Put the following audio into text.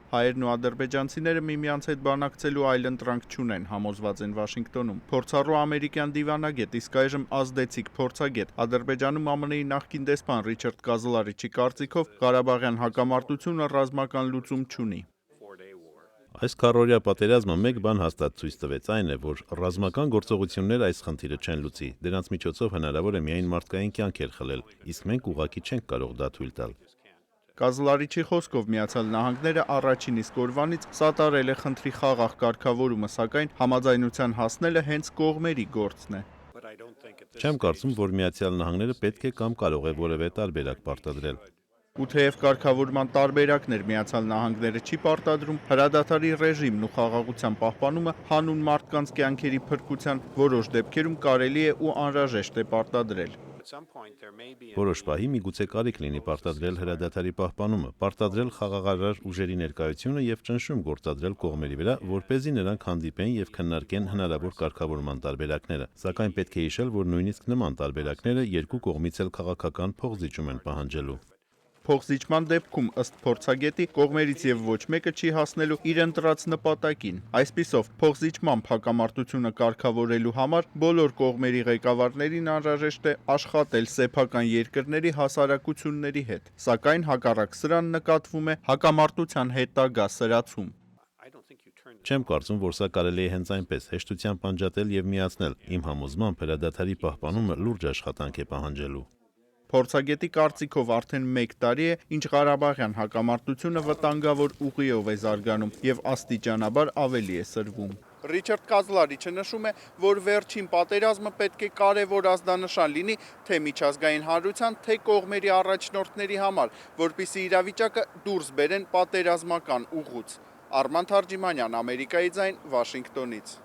Հայերն ու ադրբեջանցիները միմյանց հետ բանակցելու այլընտրանք չունեն, համոզված են Վաշինգտոնում։ Փորձառու ամերիկյան դիվանագետ, իսկ այժմ ազդեցիկ փորձագետ, Ադրբեջանում ԱՄՆ-ի նախկին դեսպան Ռիչարդ Կազլարիչի կարծիքով Ղարաբաղյան հակամարտությունը ռազմական լուծում չունի։ Այս քառօրյա պատերազմը մեկ բան հաստատ ցույց տվեց, այն է, որ ռազմական գործողությունները այս խնդիրը չեն լուծի, դրանց միջոցով հնարավոր է միայն մարդկային կյանքեր խլել, իսկ մենք ուղղակի չենք կարող դա թույլ տալ։ Կազլարիչի խոսքով Միացյալ Նահանգները առաջին իսկ օրվանից սատարել է խնդրի խաղաղ կարգավորումը, սակայն համաձայնության հասնելը հենց կողմերի գործն է։ Չեմ կարծում, որ Միացյալ Նահանգները պետք է կամ կարող է որևէ տարբերակ պարտադրել։ Ու թեև կարգավորման տարբերակներ Միացյալ Նահանգները չի պարտադրում, հրադադարի ռեժիմն ու խաղաղության պահպանումը հանուն մարդկանց կյանքերի փրկության որոշ դեպքերում կարելի է ու անհրաժեշտ է պարտադրել։ Որոշ պահի միգուցե կարիք լինի պարտադրել հրադադարի պահպանումը, պարտադրել խաղաղարար ուժերի ներկայությունը եւ ճնշում գործադրել կողմերի վրա, որպեսզի նրանք հանդիպեն եւ քննարկեն հնարավոր կարգավորման տարբերակները, սակայն պետք է հիշել, որ նույնիսկ նման տարբերակները երկու կողմից էլ քաղաքական փոխզիջում են պահանջելու։ Փոխզիջման դեպքում, ըստ փորձագետի, կողմերից եւ ոչ մեկը չի հասնելու իր ընտրած նպատակին։ Այսպիսով, փոխզիջմամբ հակամարտությունը կարգավորելու համար բոլոր կողմերի ղեկավարներին անհրաժեշտ է աշխատել սեփական երկրների հասարակությունների հետ, սակայն հակառակ սրան նկատվում է հակամարտության հետագա սրացում։ Չեմ կարծում, որ սա կարելի է հենց այնպես հեշտությամբ անջատել եւ միացնել։ Իմ համոզմամբ հրադադարի պահպանումը լուրջ աշխատանք է պահանջելու։ Փորձագետի կարծիքով արդեն 1 տարի է, ինչ Ղարաբաղյան հակամարտությունը վտանգավոր ուղիով է զարգանում եւ աստիճանաբար ավելի է սրվում։ Ռիչարդ Կազլարիչը նշում է, որ վերջին պատերազմը պետք է կարևոր ազդանշան լինի թե միջազգային հանրության, թե կողմերի առաջնորդների համար, որպեսզի իրավիճակը դուրս բերեն պատերազմական ուղուց։ Արման Թարջիմանյան, Ամերիկայի ձայն, Վաշինգտոնից։